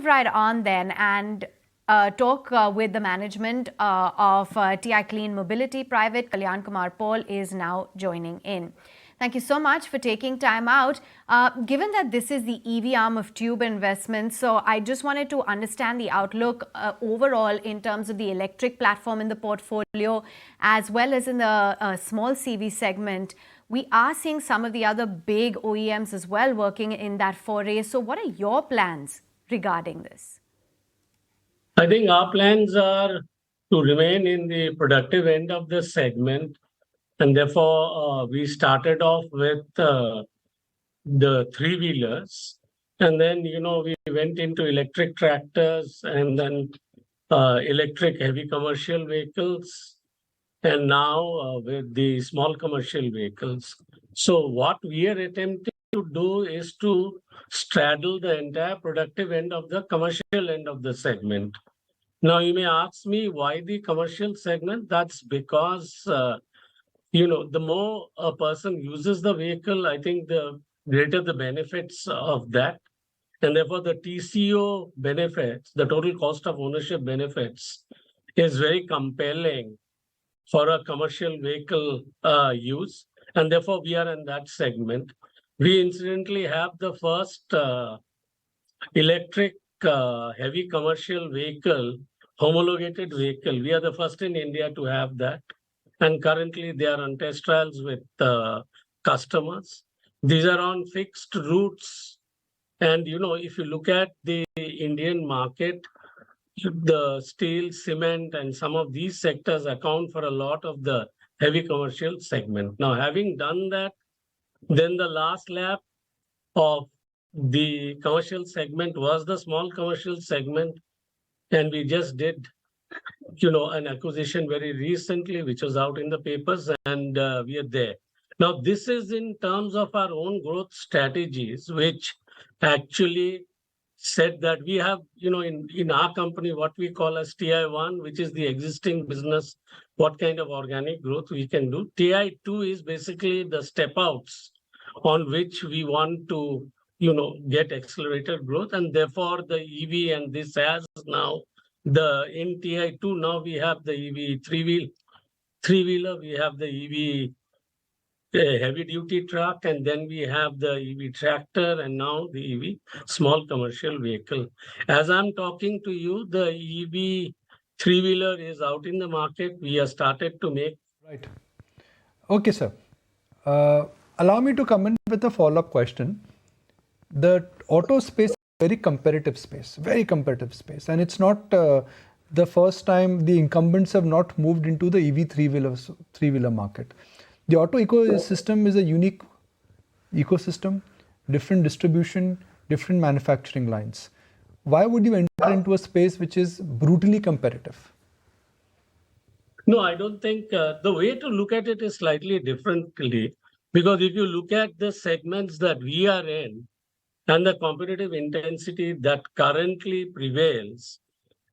right on then and talk with the management of TI Clean Mobility Private. Kalyan Kumar Paul is now joining in. Thank you so much for taking time out. Given that this is the EV arm of Tube Investments, so I just wanted to understand the outlook overall in terms of the electric platform in the portfolio, as well as in the small CV segment. We are seeing some of the other big OEMs as well working in that foray. So what are your plans regarding this? I think our plans are to remain in the productive end of the segment. And therefore, we started off with the three-wheelers. And then, we went into electric tractors and then electric heavy commercial vehicles. And now with the small commercial vehicles. So what we are attempting to do is to straddle the entire productive end of the commercial end of the segment. Now, you may ask me why the commercial segment? That's because, the more a person uses the vehicle, I think the greater the benefits of that. And therefore, the TCO benefits, the total cost of ownership benefits, is very compelling for a commercial vehicle use. And therefore, we are in that segment. We incidentally have the first electric heavy commercial vehicle, homologated vehicle. We are the first in India to have that. And currently they are on test trials with customers. These are on fixed routes. And, if you look at the Indian market, the steel, cement, and some of these sectors account for a lot of the heavy commercial segment. Now, having done that, then the last lap of the commercial segment was the small commercial segment. And we just did, an acquisition very recently, which was out in the papers, and we are there. Now, this is in terms of our own growth strategies, which actually said that we have, in our company, what we call as TI1, which is the existing business, what kind of organic growth we can do. TI2 is basically the step outs on which we want to, get accelerated growth. And therefore, the EV, and this has now in TI2, now we have the EV three-wheeler, we have the EV heavy duty truck, and then we have the EV tractor, and now the EV small commercial vehicle. As I'm talking to you, the EV three-wheeler is out in the market. We have started to make. Right. Okay, sir. Allow me to come in with a follow-up question. The auto space is a very competitive space, and it's not the first time the incumbents have not moved into the EV three-wheeler market. The auto ecosystem is a unique ecosystem, different distribution, different manufacturing lines. Why would you enter into a space which is brutally competitive? No, I don't think the way to look at it is slightly differently, because if you look at the segments that we are in and the competitive intensity that currently prevails,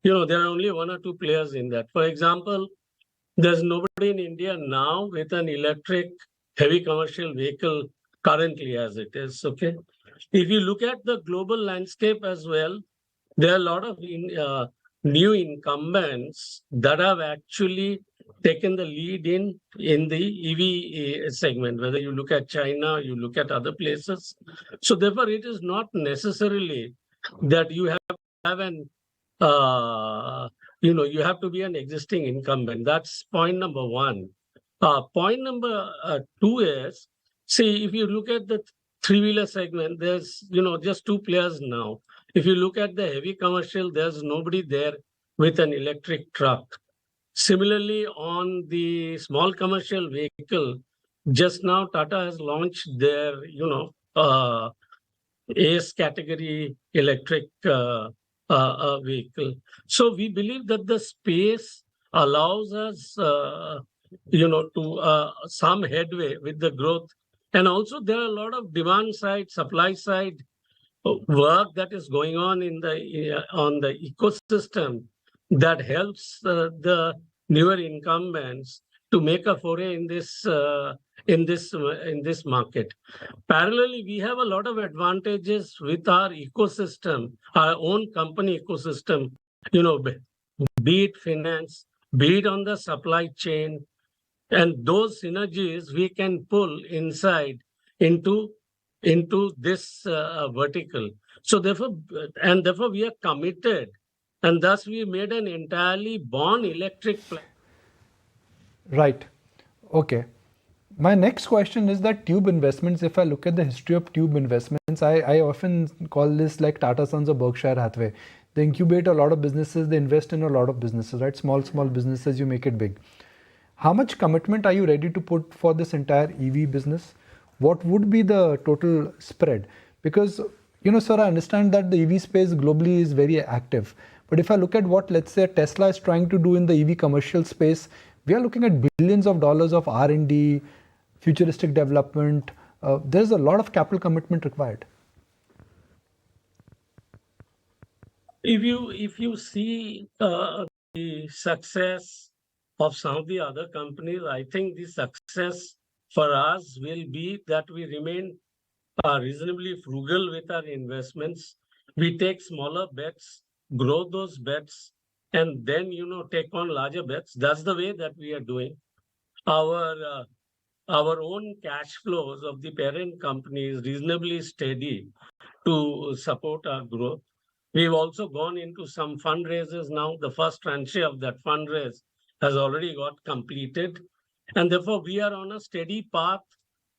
there are only one or two players in that. For example, there's nobody in India now with an electric heavy commercial vehicle currently as it is, okay? If you look at the global landscape as well, there are a lot of new incumbents that have actually taken the lead in the EV segment, whether you look at China, you look at other places. So therefore, it is not necessarily that you have an you have to be an existing incumbent. That's point number one. Point number two is, see, if you look at the three-wheeler segment, there's, just two players now. If you look at the heavy commercial, there's nobody there with an electric truck. Similarly, on the small commercial vehicle, just now Tata has launched their, ACE category electric vehicle. So we believe that the space allows us, to some headway with the growth. And also there are a lot of demand side, supply side work that is going on on the ecosystem that helps the newer incumbents to make a foray in this market. Parallelly, we have a lot of advantages with our ecosystem, our own company ecosystem. Be it finance, be it on the supply chain, and those synergies we can pull inside into this vertical. So therefore we are committed, and thus we made an entirely born electric plant. Right. Okay. My next question is that tube investments, if I look at the history of tube investments, I often call this like Tata Sons or Berkshire Hathaway. They incubate a lot of businesses, they invest in a lot of businesses, right? Small businesses, you make it big. How much commitment are you ready to put for this entire EV business? What would be the total spread? Because, sir, I understand that the EV space globally is very active. But if I look at what, let's say, Tesla is trying to do in the EV commercial space, we are looking at billions of dollars of R&D, futuristic development. There's a lot of capital commitment required. If you see the success of some of the other companies, I think the success for us will be that we remain reasonably frugal with our investments. We take smaller bets, grow those bets, and then take on larger bets. That's the way that we are doing. Our own cash flows of the parent company is reasonably steady to support our growth. We've also gone into some fundraisers now. The first tranche of that fundraise has already got completed. And therefore, we are on a steady path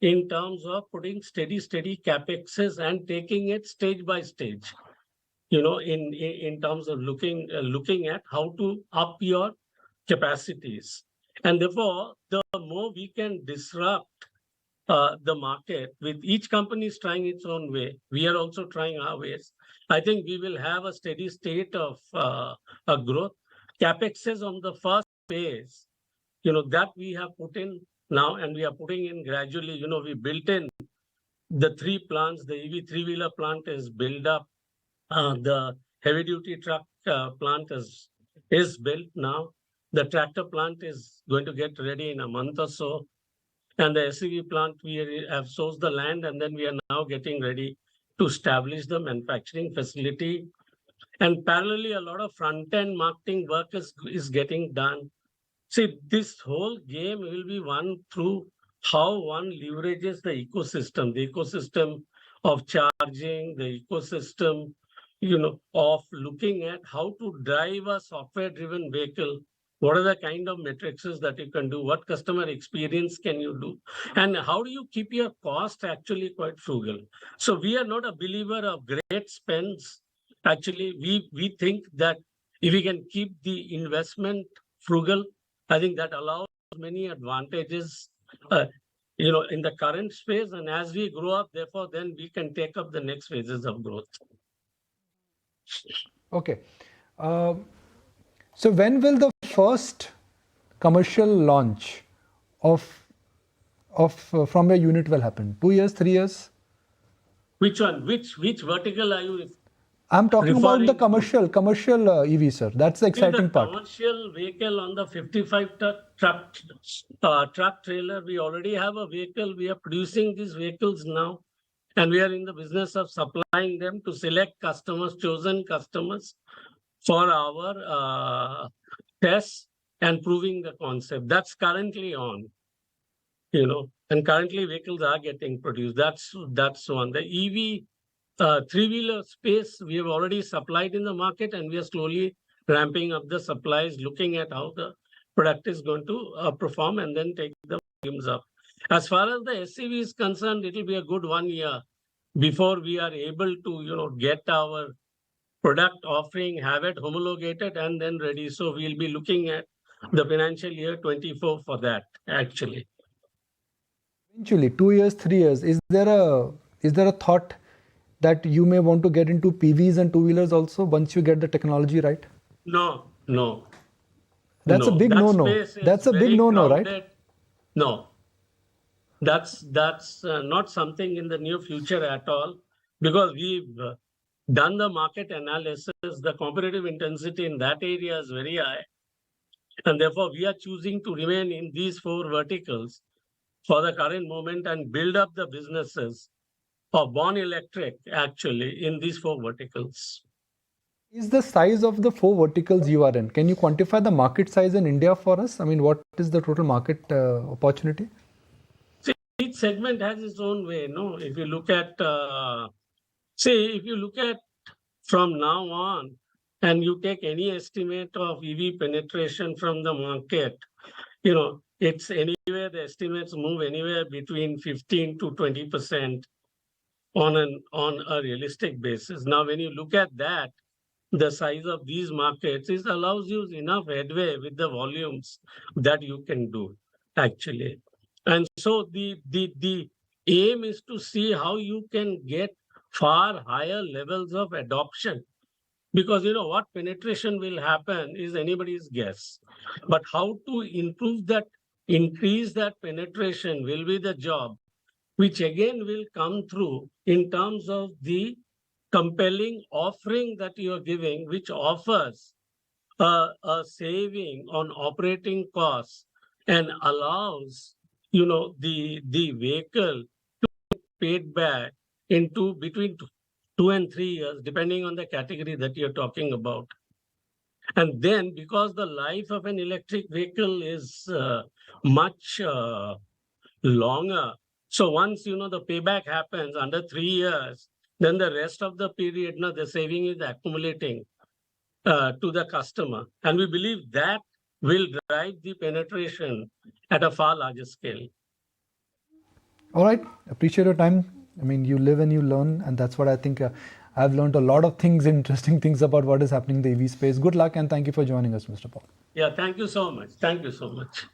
in terms of putting steady capexes and taking it stage by stage, in terms of looking at how to up your capacities. And therefore, the more we can disrupt the market, with each company is trying its own way, we are also trying our ways. I think we will have a steady state of a growth. Capexes on the first phase, that we have put in now, and we are putting in gradually. We built in the 3 plants. The EV 3-wheeler plant is built up. The heavy-duty truck plant is built now. The tractor plant is going to get ready in a month or so. And the SUV plant, we have sourced the land, and then we are now getting ready to establish the manufacturing facility. And parallelly, a lot of front-end marketing work is getting done. See, this whole game will be won through how one leverages the ecosystem of charging, the ecosystem, of looking at how to drive a software-driven vehicle. What are the kind of metrics that you can do? What customer experience can you do? And how do you keep your cost actually quite frugal? So we are not a believer of great spends. Actually, we think that if we can keep the investment frugal, I think that allows many advantages, in the current space. And as we grow up, therefore, then we can take up the next phases of growth. Okay. So when will the first commercial launch of from your unit will happen? 2 years, 3 years? Which one? Which vertical are you? I'm talking about the commercial EV, sir. That's the exciting part. Commercial vehicle on the 55-ton truck trailer. We already have a vehicle. We are producing these vehicles now, and we are in the business of supplying them to select customers, chosen customers, for our tests and proving the concept. That's currently on, and currently vehicles are getting produced. That's one. The EV 3-wheeler space, we have already supplied in the market, and we are slowly ramping up the supplies, looking at how the product is going to perform, and then take the volumes up. As far as the SUV is concerned, it will be a good 1 year before we are able to, get our product offering, have it homologated, and then ready. So we'll be looking at the financial year 24 for that, actually. Eventually, 2 years, 3 years. Is there a thought that you may want to get into PVs and 2-wheelers also once you get the technology right? No. That's a big no-no. That's a big no-no, right? No. That's not something in the near future at all, because we've done the market analysis. The competitive intensity in that area is very high. And therefore, we are choosing to remain in these four verticals for the current moment and build up the businesses of Born Electric actually in these four verticals. Is the size of the four verticals you are in? Can you quantify the market size in India for us? I mean, what is the total market opportunity? See, each segment has its own way. No, if you look at, if you look at from now on, and you take any estimate of EV penetration from the market, it's anywhere, the estimates move anywhere between 15 to 20% on a realistic basis. Now, when you look at that, the size of these markets, it allows you enough headway with the volumes that you can do actually. And so the aim is to see how you can get far higher levels of adoption, because what penetration will happen is anybody's guess, but how to increase that penetration will be the job, which again will come through in terms of the compelling offering that you are giving, which offers a saving on operating costs and allows the vehicle paid back into between 2 and 3 years, depending on the category that you're talking about. And then, because the life of an electric vehicle is much longer, so once the payback happens under 3 years, then the rest of the period, the saving is accumulating to the customer, and we believe that will drive the penetration at a far larger scale. All right, appreciate your time. I mean, you live and you learn, and that's what I think. I've learned a lot of things, interesting things about what is happening in the EV space. Good luck and thank you for joining us, Mr. Paul. Yeah, thank you so much. Thank you so much.